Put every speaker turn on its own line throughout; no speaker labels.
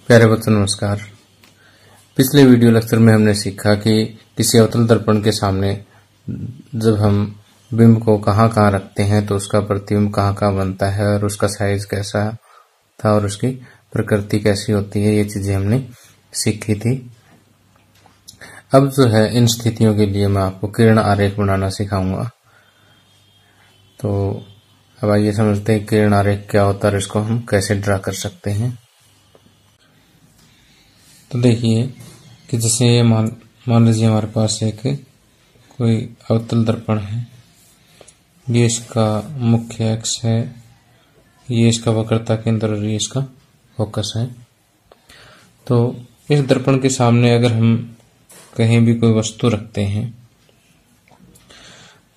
प्यारे बच्चों नमस्कार। पिछले वीडियो लेक्चर में हमने सीखा कि किसी अवतल दर्पण के सामने जब हम बिंब को कहाँ रखते हैं तो उसका प्रतिबिंब कहाँ बनता है और उसका साइज कैसा था और उसकी प्रकृति कैसी होती है, ये चीजें हमने सीखी थी। अब जो है इन स्थितियों के लिए मैं आपको किरण आरेख बनाना सिखाऊंगा। तो अब आइए समझते हैं किरण आरेख क्या होता है और इसको हम कैसे ड्रा कर सकते हैं। तो देखिए कि जैसे ये मान लीजिए हमारे पास एक कोई अवतल दर्पण है, ये इसका मुख्य अक्ष है, ये इसका वक्रता केंद्र और ये इसका फोकस है। तो इस दर्पण के सामने अगर हम कहीं भी कोई वस्तु रखते हैं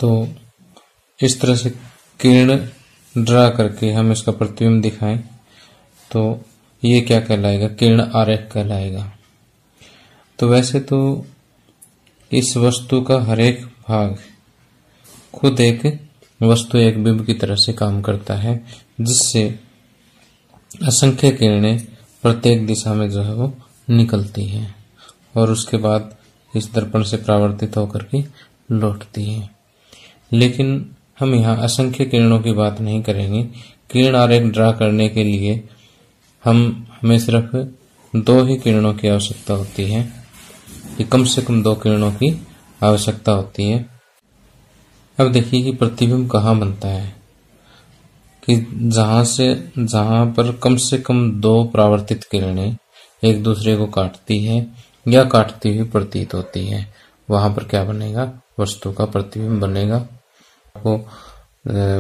तो इस तरह से किरण ड्रा करके हम इसका प्रतिबिंब दिखाएं तो ये क्या कहलाएगा, किरण आरेख कहलाएगा। तो वैसे तो इस वस्तु का हर एक भाग खुद एक वस्तु एक बिंब की तरह से काम करता है, जिससे असंख्य किरणें प्रत्येक दिशा में जो है वो निकलती हैं और उसके बाद इस दर्पण से परावर्तित होकर के लौटती हैं। लेकिन हम यहाँ असंख्य किरणों की बात नहीं करेंगे। किरण आरेख ड्रा करने के लिए हमें सिर्फ दो ही किरणों की आवश्यकता होती है, कि कम से कम दो किरणों की आवश्यकता होती है। अब देखिए कि प्रतिबिंब कहाँ बनता है, कि जहां पर कम से कम दो परावर्तित किरणें एक दूसरे को काटती है या काटती हुई प्रतीत होती है, वहां पर क्या बनेगा, वस्तु का प्रतिबिंब बनेगा। आपको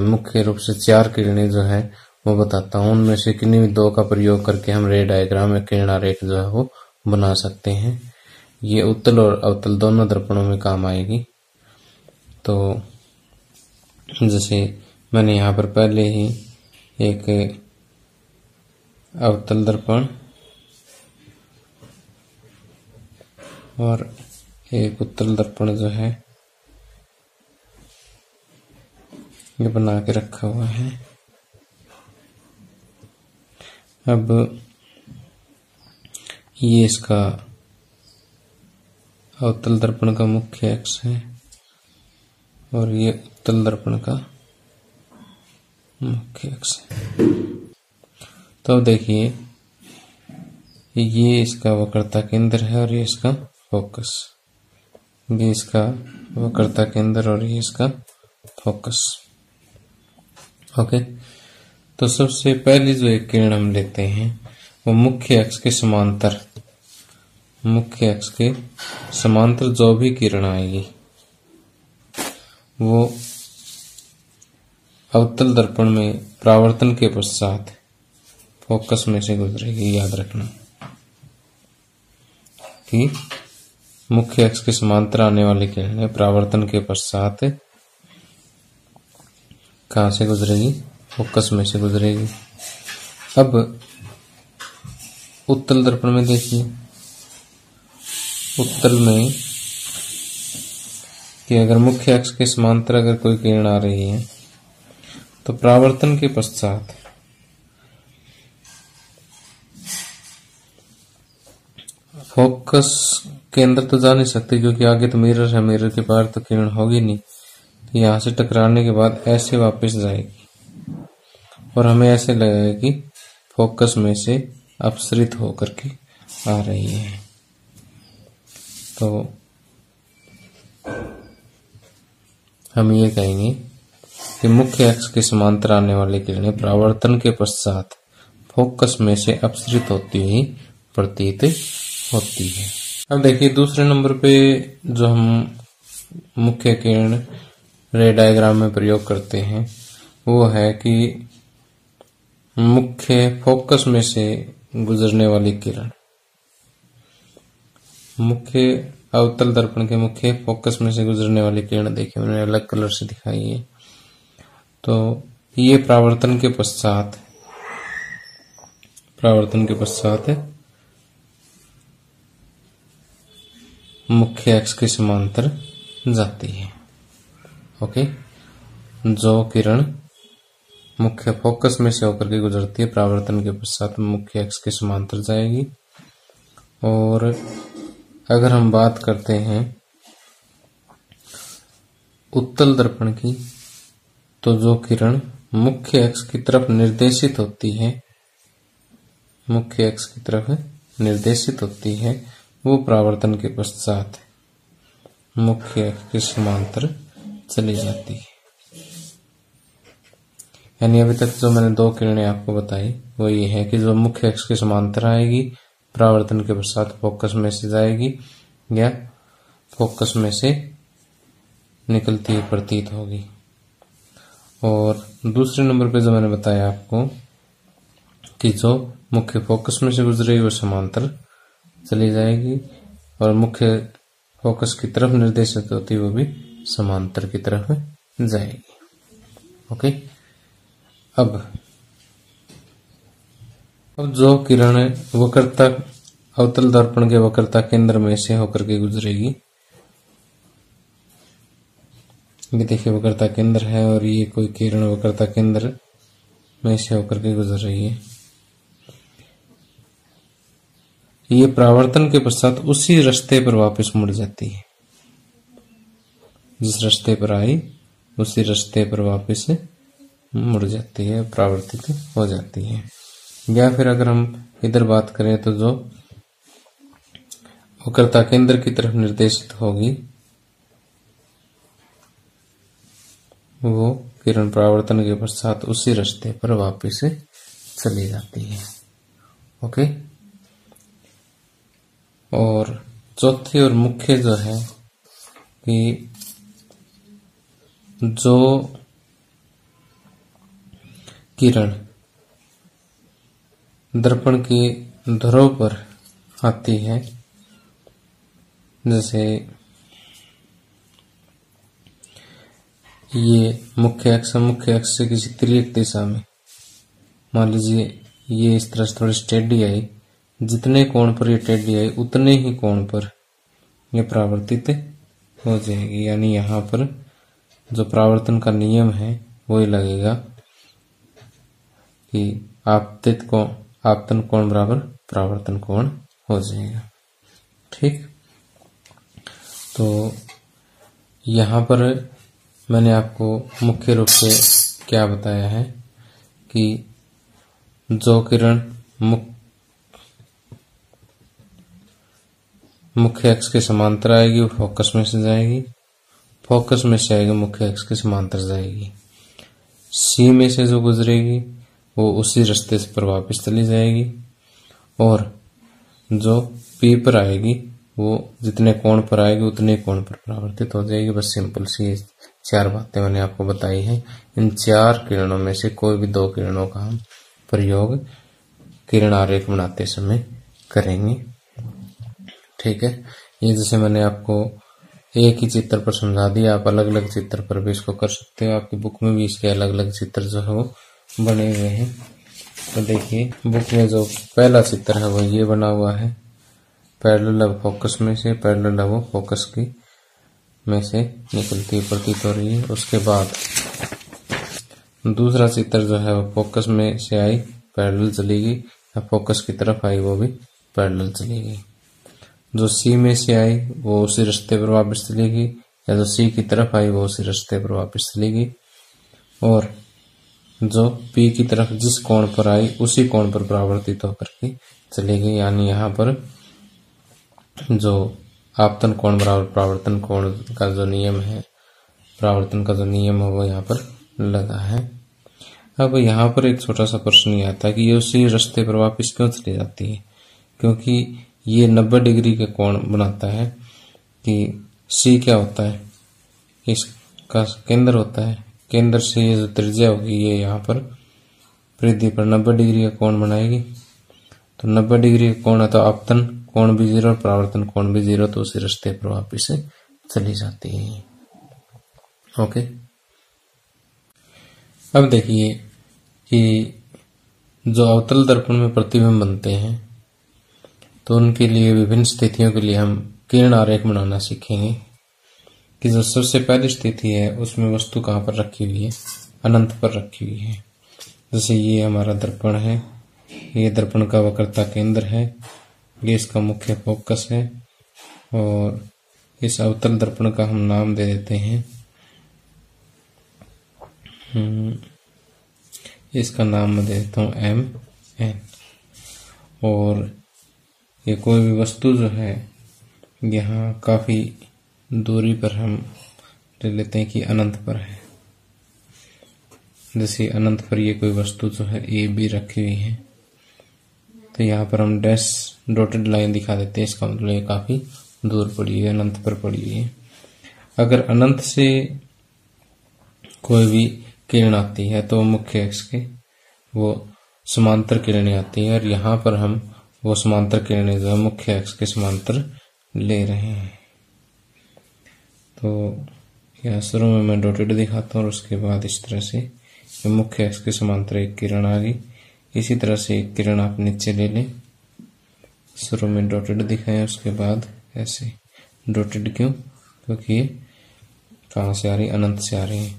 मुख्य रूप से चार किरणें जो है वो बताता हूँ, उनमें से किन्हीं भी दो का प्रयोग करके हम रे डायग्राम में किरण आरेख जो है वो बना सकते हैं। ये उत्तल और अवतल दोनों दर्पणों में काम आएगी। तो जैसे मैंने यहाँ पर पहले ही एक अवतल दर्पण और एक उत्तल दर्पण जो है ये बना के रखा हुआ है। अब ये इसका अवतल दर्पण का मुख्य अक्ष है और ये उत्तल दर्पण का मुख्य अक्ष है। तो देखिए ये इसका वक्रता केंद्र है और ये इसका फोकस, ये इसका वक्रता केंद्र और ये इसका फोकस। ओके, तो सबसे पहली जो एक किरण हम लेते हैं वो मुख्य अक्ष के समांतर, मुख्य अक्ष के समांतर जो भी किरण आएगी वो अवतल दर्पण में परावर्तन के पश्चात फोकस में से गुजरेगी। याद रखना कि मुख्य अक्ष के समांतर आने वाली किरणें परावर्तन के पश्चात कहां से गुजरेगी, फोकस में से गुजरेगी। अब उत्तल दर्पण में देखिए, उत्तल में कि अगर मुख्य अक्ष के समांतर अगर कोई किरण आ रही है तो परावर्तन के पश्चात फोकस के अंदर तो जा नहीं सकती, क्योंकि आगे तो मिरर है, मिरर के पार तो किरण होगी नहीं। तो यहां से टकराने के बाद ऐसे वापस जाएगी और हमें ऐसे लगेगा कि फोकस में से अपसरित होकर के आ रही है। तो हम ये कहेंगे कि मुख्य अक्ष के समांतर आने वाली किरणें परावर्तन के पश्चात फोकस में से अपसरित होती हुई प्रतीत होती है। अब देखिए दूसरे नंबर पे जो हम मुख्य किरण रे डायग्राम में प्रयोग करते हैं वो है कि मुख्य फोकस में से गुजरने वाली किरण, मुख्य अवतल दर्पण के मुख्य फोकस में से गुजरने वाली किरण देखिए मैंने अलग कलर से दिखाई है। तो ये परावर्तन के पश्चात मुख्य अक्ष के समांतर जाती है। ओके, जो किरण मुख्य फोकस में से होकर के गुजरती है, परावर्तन के पश्चात मुख्य अक्ष के समांतर जाएगी। और अगर हम बात करते हैं उत्तल दर्पण की, तो जो किरण मुख्य अक्ष की तरफ निर्देशित होती है, मुख्य अक्ष की तरफ निर्देशित होती है, वो परावर्तन के पश्चात मुख्य अक्ष के समांतर चली जाती है। यानी अभी तक जो मैंने दो किरणें आपको बताई वो ये है कि जो मुख्य अक्ष के समांतर आएगी, परावर्तन के पश्चात फोकस में से जाएगी या फोकस में से निकलती हुई प्रतीत होगी। और दूसरे नंबर पे जो मैंने बताया आपको कि जो मुख्य फोकस में से गुजरेगी वो समांतर चली जाएगी, और मुख्य फोकस की तरफ निर्देशित होती है वो भी समांतर की तरफ जाएगी। ओके, अब जो किरण वक्रता अवतल दर्पण के वक्रता केंद्र में से होकर के गुजरेगी, ये देखिए वक्रता केंद्र है और ये कोई किरण वक्रता केंद्र में से होकर के गुजर रही है। ये परावर्तन के पश्चात उसी रास्ते पर वापस मुड़ जाती है, जिस रास्ते पर आई उसी रास्ते पर वापस मुड़ जाती है, परावर्तित हो जाती है। या फिर अगर हम इधर बात करें तो जो वक्रता केंद्र की तरफ निर्देशित होगी वो किरण परावर्तन के पश्चात उसी रास्ते पर वापस चली जाती है। ओके, और चौथी और मुख्य जो है कि जो किरण दर्पण के ध्रुव पर आती है, जैसे ये मुख्य अक्ष से किसी तिर्यक दिशा में, मान लीजिए ये इस तरह से थोड़ी टेढ़ी आई, जितने कोण पर ये टेढ़ी आई उतने ही कोण पर ये परावर्तित हो जाएगी। यानी यहाँ पर जो परावर्तन का नियम है वही लगेगा कि आपतन कोण बराबर परावर्तन कोण हो जाएगा। ठीक, तो यहाँ पर मैंने आपको मुख्य रूप से क्या बताया है कि जो किरण मुख्य अक्ष के समांतर आएगी वो फोकस में से जाएगी, फोकस में से आएगी मुख्य अक्ष के समांतर जाएगी, सी में से जो गुजरेगी वो उसी रास्ते पर वापस चली जाएगी, और जो पी पर आएगी वो जितने कोण पर आएगी उतने कोण पर परावर्तित हो जाएगी। बस सिंपल सी चार बातें मैंने आपको बताई हैं। इन चार किरणों में से कोई भी दो किरणों का हम प्रयोग किरण आरेख बनाते समय करेंगे। ठीक है, ये जैसे मैंने आपको एक ही चित्र पर समझा दिया, आप अलग अलग चित्र पर भी इसको कर सकते हो। आपकी बुक में भी इसके अलग अलग चित्र जो है वो बने हुए हैं। तो देखिए बुक में जो पहला चित्र है वो ये बना हुआ है, पैरेलल अब फोकस में से, पैरेलल अब वो फोकस की में से निकलती प्रतीत हो रही है। उसके बाद दूसरा चित्र जो है वो फोकस में से आई पैरेलल चलेगी, या फोकस की तरफ आई वो भी पैरेलल चलेगी। जो सी में से आई वो उसी रास्ते पर वापस चलेगी, या जो सी की तरफ आई वो उसी रास्ते पर वापस चलेगी, और जो पी की तरफ जिस कोण पर आई उसी कोण पर परावर्तित होकर के चलेगी। यानी यहाँ पर जो आपतन कोण बराबर परावर्तन कोण का जो नियम है, परावर्तन का जो नियम है वो यहाँ पर लगा है। अब यहाँ पर एक छोटा सा प्रश्न ये आता है कि ये उसी रास्ते पर वापस क्यों चली जाती है, क्योंकि ये 90 डिग्री के कोण बनाता है। कि सी क्या होता है, इसका केंद्र होता है, केंद्र से ये जो त्रिज्या होगी ये यहाँ पर परिधि पर 90 डिग्री का कोण बनाएगी। तो 90 डिग्री का कोण है तो आपतन कोण भी 0 और परावर्तन कोण भी 0, तो उसी रास्ते पर वापस चली जाती है। ओके, अब देखिए कि जो अवतल दर्पण में प्रतिबिंब बनते हैं तो उनके लिए विभिन्न स्थितियों के लिए हम किरण आरेख बनाना सीखेंगे। कि जो सबसे पहली स्थिति है उसमें वस्तु कहाँ पर रखी हुई है, अनंत पर रखी हुई है। जैसे ये हमारा दर्पण है, ये दर्पण का वक्रता केंद्र है, ये इसका मुख्य फोकस है, और इस अवतल दर्पण का हम नाम दे देते हैं, इसका नाम मैं दे देता हूँ MN। और ये कोई भी वस्तु जो है यहाँ काफी दूरी पर हम ले लेते हैं कि अनंत पर है। जैसे अनंत पर ये कोई वस्तु जो है AB रखी हुई है, तो यहाँ पर हम डैश डॉटेड लाइन दिखा देते हैं, इसका मतलब ये काफी दूर पड़ी है, अनंत पर पड़ी हुई है। अगर अनंत से कोई भी किरण आती है तो मुख्य अक्ष के वो समांतर किरणें आती है, और यहाँ पर हम वो समांतर किरणें जो है मुख्य अक्ष के समांतर ले रहे हैं। तो यहाँ शुरू में मैं डॉटेड दिखाता हूँ और उसके बाद इस तरह से मुख्य अक्ष के समांतर एक किरण आ गई। इसी तरह से एक किरण आप नीचे ले लें, शुरू में डॉटेड दिखाएं, उसके बाद ऐसे डॉटेड क्यों, क्योंकि ये कहाँ से आ रही, अनंत से आ रही है।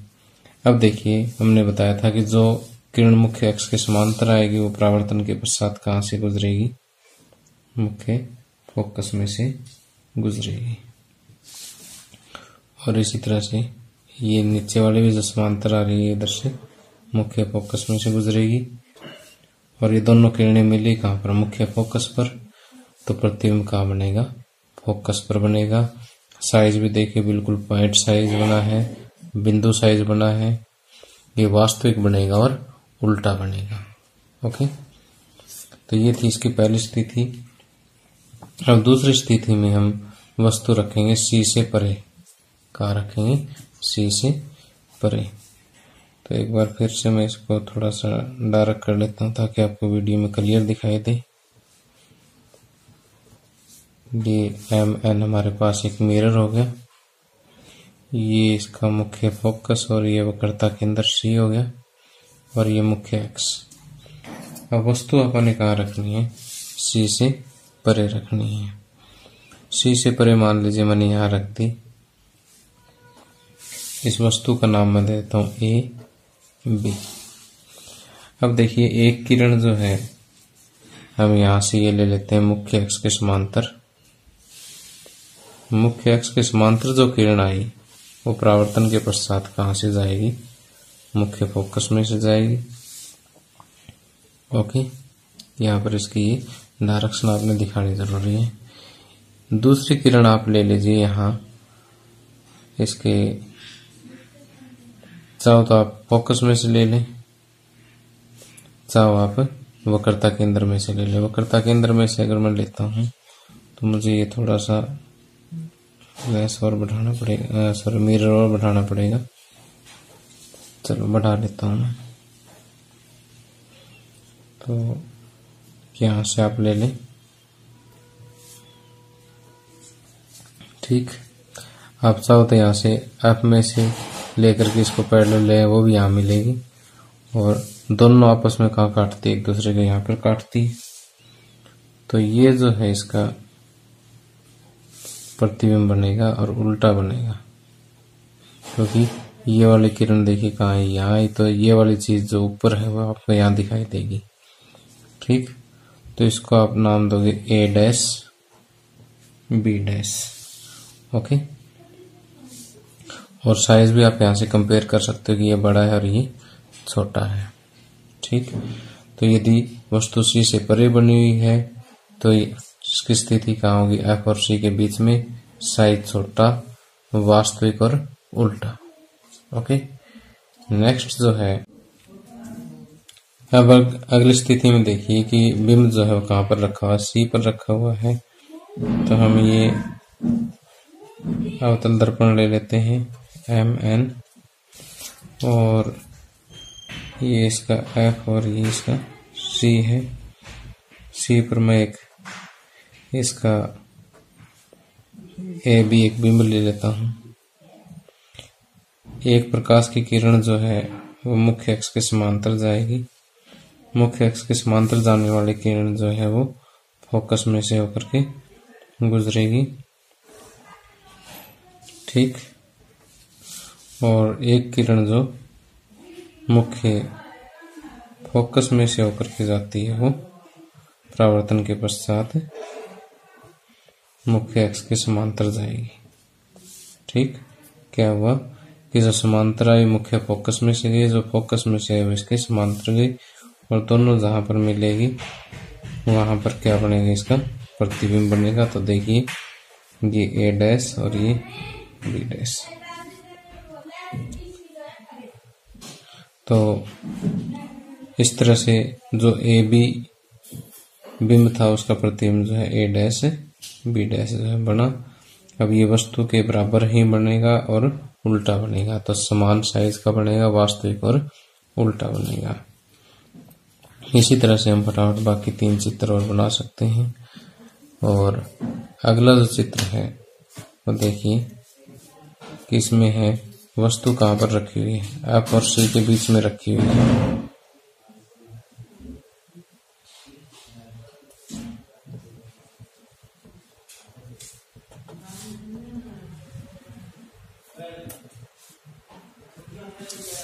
अब देखिए हमने बताया था कि जो किरण मुख्य अक्ष के समांतर आएगी वो परावर्तन के पश्चात कहाँ से गुजरेगी, मुख्य फोकस में से गुजरेगी। और इसी तरह से ये नीचे वाले भी जो समांतर आ रही है इधर से मुख्य फोकस में से गुजरेगी, और ये दोनों किरणें मिली कहाँ पर, मुख्य फोकस पर। तो प्रतिबिंब कहाँ बनेगा, फोकस पर बनेगा। साइज भी देखिए बिल्कुल पॉइंट साइज बना है, बिंदु साइज बना है, ये वास्तविक बनेगा और उल्टा बनेगा। ओके, तो ये थी इसकी पहली स्थिति। अब दूसरी स्थिति में हम वस्तु रखेंगे C से परे। कहाँ रखेंगे, C से परे। तो एक बार फिर से मैं इसको थोड़ा सा डार्क कर लेता हूँ ताकि आपको वीडियो में क्लियर दिखाई दे। ये MN हमारे पास एक मिरर हो गया, ये इसका मुख्य फोकस और ये वक्रता केंद्र C हो गया, और ये मुख्य अक्ष। अब वस्तु अपन कहाँ रखनी है, C से परे रखनी है। C से परे मान लीजिए मैंने यहाँ रख दी। इस वस्तु का नाम मैं देता हूँ AB। अब देखिए एक किरण जो है हम यहाँ से ये ले लेते हैं मुख्य अक्ष के समांतर। मुख्य अक्ष के समांतर जो किरण आई वो परावर्तन के पश्चात कहाँ से जाएगी, मुख्य फोकस में से जाएगी। ओके, यहाँ पर इसकी ये डायरेक्शन आपने दिखानी जरूरी है। दूसरी किरण आप ले लीजिए, यहाँ इसके चाहो तो आप फोकस में से ले लें, चाहो आप वक्रता केंद्र में से ले लें। वक्रता केंद्र में से अगर मैं लेता हूँ तो मुझे ये थोड़ा सा गैस और बढ़ाना पड़ेगा, सॉरी मिरर और बढ़ाना पड़ेगा। चलो बढ़ा लेता हूँ। तो यहाँ से आप ले लें, ठीक। आप चाहो तो यहाँ से F में से लेकर के इसको पैरेलल ले, वो भी यहाँ मिलेगी, और दोनों आपस में कहाँ काटती है, एक दूसरे के यहाँ पर काटती है। तो ये जो है इसका प्रतिबिंब बनेगा और उल्टा बनेगा, क्योंकि ये वाली किरण देखिए कहाँ है, यहाँ है। तो ये वाली चीज जो ऊपर है वो आपको यहाँ दिखाई देगी, ठीक। तो इसको आप नाम दोगे A' B'। ओके, और साइज भी आप यहाँ से कंपेयर कर सकते हो कि ये बड़ा है और ये छोटा है, ठीक। तो यदि वस्तु C से परे बनी हुई है तो इसकी स्थिति कहाँ होगी, F और C के बीच में, साइज छोटा, वास्तविक और उल्टा। ओके, नेक्स्ट जो है, अब अगली स्थिति में देखिए कि बिंब जो है वो कहाँ पर रखा हुआ है, C पर रखा हुआ है। तो हम ये अवतल दर्पण ले लेते हैं MN, और ये इसका F और ये इसका C है। C पर मैं एक इसका AB एक बिंब ले लेता हूँ। एक प्रकाश की किरण जो है वो मुख्य अक्ष के समांतर जाएगी। मुख्य अक्ष के समांतर जाने वाली किरण जो है वो फोकस में से होकर के गुजरेगी, ठीक। और एक किरण जो मुख्य फोकस में से होकर के जाती है वो परावर्तन के पश्चात मुख्य अक्ष के समांतर जाएगी। ठीक, क्या हुआ कि जो समांतर आई मुख्य फोकस में से गई, जो फोकस में से है इसके समांतर गई, और दोनों जहां पर मिलेगी वहां पर क्या बनेगा, इसका प्रतिबिंब बनेगा। तो देखिए ये ए डैश और ये बी डैश। तो इस तरह से जो ए बी बिंब था उसका प्रतिबिंब जो है ए डैश बी डैश जो है बना। अब ये वस्तु के बराबर ही बनेगा और उल्टा बनेगा, तो समान साइज का बनेगा वास्तविक और उल्टा बनेगा। इसी तरह से हम फटाफट बाकी 3 चित्र और बना सकते हैं। और अगला जो चित्र है वो देखिए कि इसमें है वस्तु कहाँ पर रखी हुई है, एफ और सी के बीच में रखी हुई है।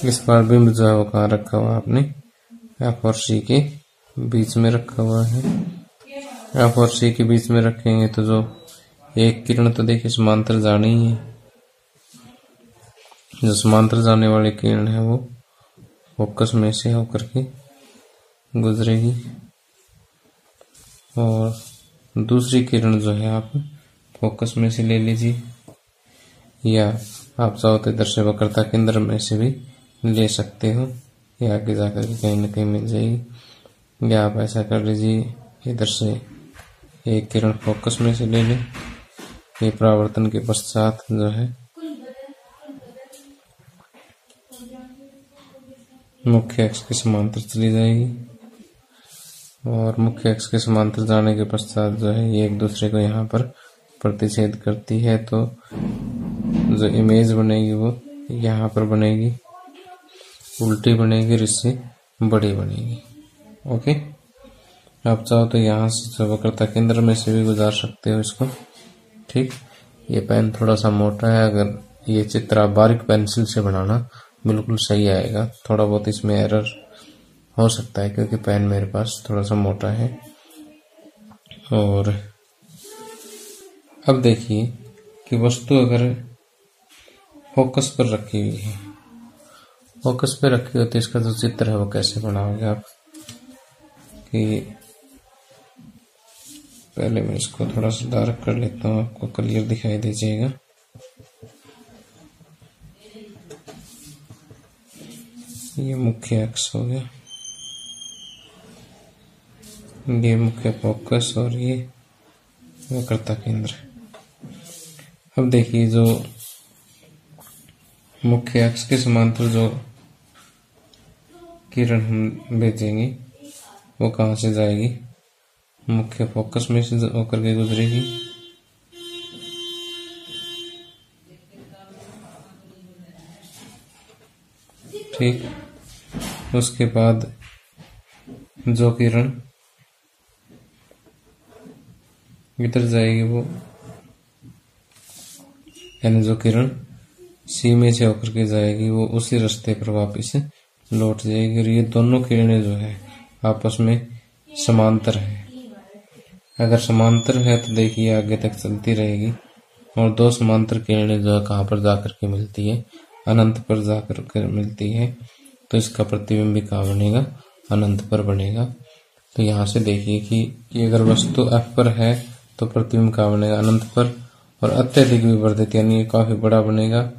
इस बार बिंब जो है वो कहाँ रखा हुआ है, आपने एफ और सी के बीच में रखा हुआ है। एफ और सी के बीच में रखेंगे तो जो एक किरण तो देखिए समांतर जानी ही है, जो समांतर जाने वाली किरण है वो फोकस में से होकर के गुजरेगी, और दूसरी किरण जो है आप फोकस में से ले लीजिए, या आप चाहो तो इधर से वक्रता केंद्र में से भी ले सकते हो, या आगे जाकर के कहीं न कहीं मिल जाएगी। या आप ऐसा कर लीजिए, इधर से एक किरण फोकस में से ले लें, ये परावर्तन के पश्चात जो है मुख्य अक्ष के समांतर चली जाएगी, और मुख्य अक्ष के समांतर जाने के पश्चात जो है ये एक दूसरे को यहाँ पर प्रतिच्छेद करती है। तो जो इमेज बनेगी वो यहाँ पर बनेगी, उल्टी बनेगी, इससे बड़ी बनेगी। ओके, आप चाहो तो यहाँ से वक्रता केंद्र में से भी गुजार सकते हो इसको। ठीक, ये पेन थोड़ा सा मोटा है, अगर ये चित्र आप बारीक पेंसिल से बनाना बिल्कुल सही आएगा। थोड़ा बहुत इसमें एरर हो सकता है क्योंकि पेन मेरे पास थोड़ा सा मोटा है। और अब देखिए कि वस्तु अगर फोकस पर रखी हुई है, फोकस पे रखी हो तो इसका जो चित्र है वो कैसे बनाओगे आप, कि पहले मैं इसको थोड़ा सा डार्क कर लेता हूँ, आपको क्लियर दिखाई दीजिएगा। ये मुख्य अक्ष हो गया, ये मुख्य फोकस, और ये वक्रता केंद्र। अब देखिए जो मुख्य अक्ष के समांतर जो किरण हम भेजेंगे वो कहाँ से जाएगी, मुख्य फोकस में से होकर के गुजरेगी, ठीक। उसके बाद जो किरण इधर जाएगी वो, यानी जो किरण सी में से होकर के जाएगी वो उसी रास्ते पर वापस लौट जाएगी। और ये दोनों किरणें जो है आपस में समांतर है। अगर समांतर है तो देखिए आगे तक चलती रहेगी, और दो समांतर किरणें जो है कहाँ पर जाकर के मिलती है, अनंत पर जाकर के मिलती है, तो इसका प्रतिबिंब भी कहाँ बनेगा, अनंत पर बनेगा। तो यहाँ से देखिए कि अगर वस्तु F पर है तो प्रतिबिंब कहाँ बनेगा, अनंत पर, और अत्यधिक विवर्धित यानी ये काफी बड़ा बनेगा,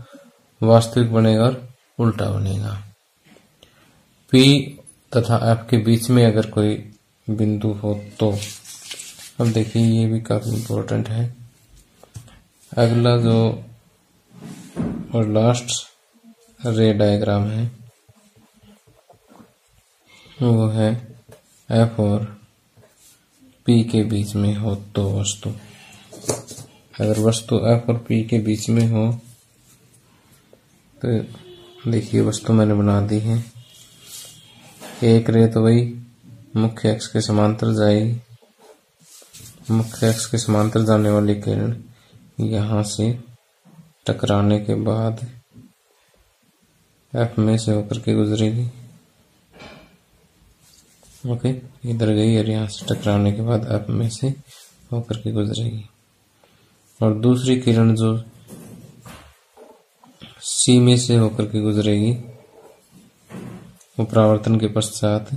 वास्तविक बनेगा और उल्टा बनेगा। P तथा F के बीच में अगर कोई बिंदु हो तो, अब देखिए ये भी काफी इम्पोर्टेंट है। अगला जो और लास्ट रे डायग्राम है वो है F और P के बीच में हो तो वस्तु, अगर वस्तु F और P के बीच में हो तो देखिए वस्तु मैंने बना दी है। एक रे तो वही मुख्य अक्ष के समांतर जाएगी, मुख्य अक्ष के समांतर जाने वाली किरण यहाँ से टकराने के बाद F में से होकर के गुजरेगी, ओके, इधर गई और यहाँ से टकराने के बाद अब में से होकर के गुजरेगी। और दूसरी किरण जो सी में से होकर के गुजरेगी वो परावर्तन के पश्चात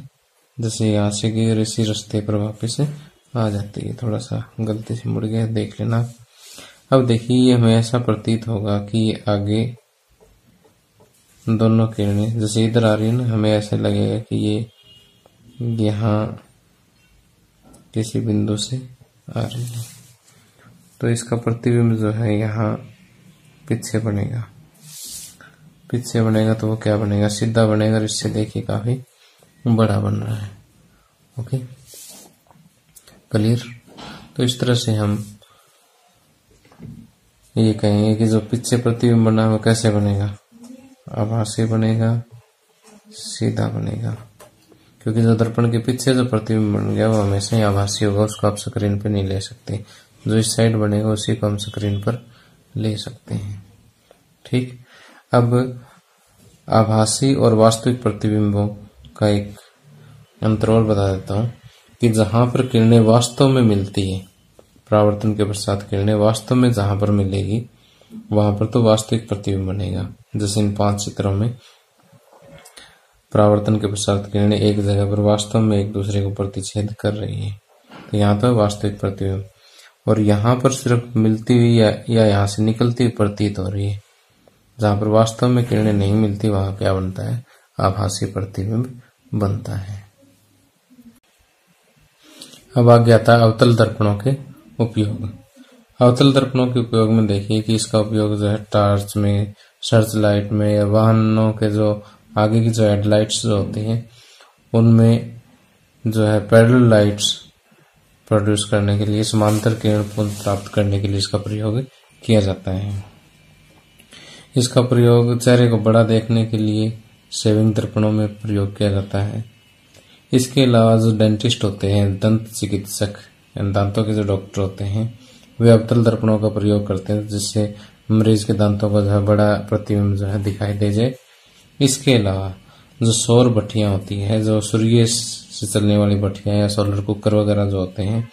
जैसे यहाँ से गई और इसी रास्ते पर वापस आ जाती है। थोड़ा सा गलती से मुड़ गया, देख लेना। अब देखिए, ये हमें ऐसा प्रतीत होगा कि ये आगे दोनों किरणें जैसे इधर आ रही है ना, हमें ऐसे लगेगा कि ये यहाँ किसी बिंदु से आ रही है। तो इसका प्रतिबिंब जो है यहाँ पीछे बनेगा। पीछे बनेगा तो वो क्या बनेगा, सीधा बनेगा। इससे देखिए काफी बड़ा बन रहा है। Okay, clear. तो इस तरह से हम ये कहेंगे कि जो पीछे प्रतिबिंब बना वो कैसे बनेगा, आभासी बनेगा, सीधा बनेगा। क्योंकि जो दर्पण के पीछे जो प्रतिबिंब बन गया वो हमेशा ही आभासी होगा, उसको आप स्क्रीन पर नहीं ले सकते। जो इस साइड बनेगा उसी को हम स्क्रीन पर ले सकते हैं। ठीक, अब आभासी और वास्तविक प्रतिबिंबों का एक अंतर और बता देता हूं कि जहां पर किरणें वास्तव में मिलती है, परावर्तन के पश्चात किरणें वास्तव में जहां पर मिलेगी वहां पर तो वास्तविक प्रतिबिंब बनेगा। जैसे इन 5 चित्रों में परावर्तन के पश्चात किरणें एक जगह पर वास्तव में एक दूसरे को प्रतिच्छेद कर रही है, तो यहाँ तो वास्तविक प्रतिबिंब। और यहाँ पर सिर्फ मिलती हुई या यहाँ से निकलती हुई प्रतीत हो रही है। जहां पर वास्तव में किरणें नहीं मिलती वहां क्या बनता है, आभासी प्रतिबिंब बनता है। अब आ गया था अवतल दर्पणों के उपयोग। अवतल दर्पणों के उपयोग में देखिए कि इसका उपयोग जो है टॉर्च में, सर्च लाइट में, या वाहनों के जो आगे की जो हेडलाइट्स जो होती हैं उनमें जो है पैरेलल लाइट्स प्रोड्यूस करने के लिए, समांतर किरण पुंज प्राप्त करने के लिए इसका प्रयोग किया जाता है। इसका प्रयोग चेहरे को बड़ा देखने के लिए शेविंग दर्पणों में प्रयोग किया जाता है। इसके अलावा जो डेंटिस्ट होते हैं, दंत चिकित्सक, दांतों के जो डॉक्टर होते हैं, वे अवतल दर्पणों का प्रयोग करते हैं जिससे मरीज के दांतों का जो है बड़ा प्रतिबिंब जो है दिखाई दे जाए। इसके अलावा जो सौर भट्टियां होती है, जो सूर्य से चलने वाली भट्टियां या सोलर कुकर वगैरह जो होते हैं,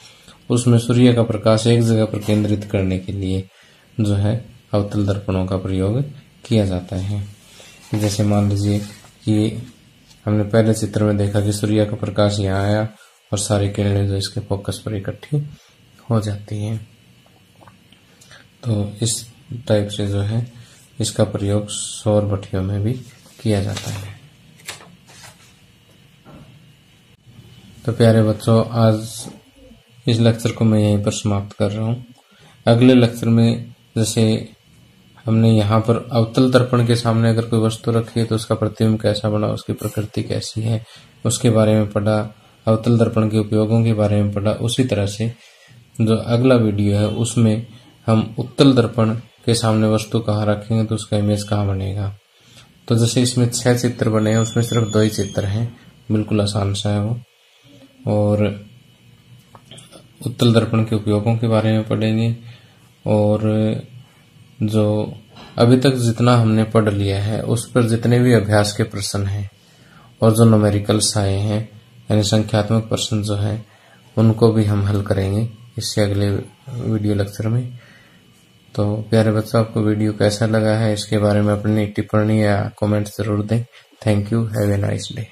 उसमें सूर्य का प्रकाश एक जगह पर केंद्रित करने के लिए जो है अवतल दर्पणों का प्रयोग किया जाता है। जैसे मान लीजिए कि हमने पहले चित्र में देखा कि सूर्य का प्रकाश यहाँ आया और सारी किरणें जो इसके फोकस पर इकट्ठी हो जाती हैं। तो इस टाइप से जो है इसका प्रयोग सौर भट्टियों में भी किया जाता है। तो प्यारे बच्चों, आज इस लेक्चर को मैं यहीं पर समाप्त कर रहा हूँ। अगले लेक्चर में जैसे हमने यहाँ पर अवतल दर्पण के सामने अगर कोई वस्तु रखी है तो उसका प्रतिबिंब कैसा बना, उसकी प्रकृति कैसी है, उसके बारे में पढ़ा, अवतल दर्पण के उपयोगों के बारे में पढ़ा। उसी तरह से जो अगला वीडियो है उसमें हम उत्तल दर्पण के सामने वस्तु कहाँ रखेंगे तो उसका इमेज कहाँ बनेगा। तो जैसे इसमें 6 चित्र बने हैं, उसमें सिर्फ 2 ही चित्र हैं, बिल्कुल आसान सा है वो। और उत्तल दर्पण के उपयोगों के बारे में पढ़ेंगे और जो अभी तक जितना हमने पढ़ लिया है उस पर जितने भी अभ्यास के प्रश्न हैं और जो न्यूमेरिकल्स आए हैं यानी संख्यात्मक प्रश्न जो है उनको भी हम हल करेंगे इससे अगले वीडियो लेक्चर में। तो प्यारे बच्चों, आपको वीडियो कैसा लगा है इसके बारे में अपनी टिप्पणी या कमेंट जरूर दें। Thank you, have a nice day.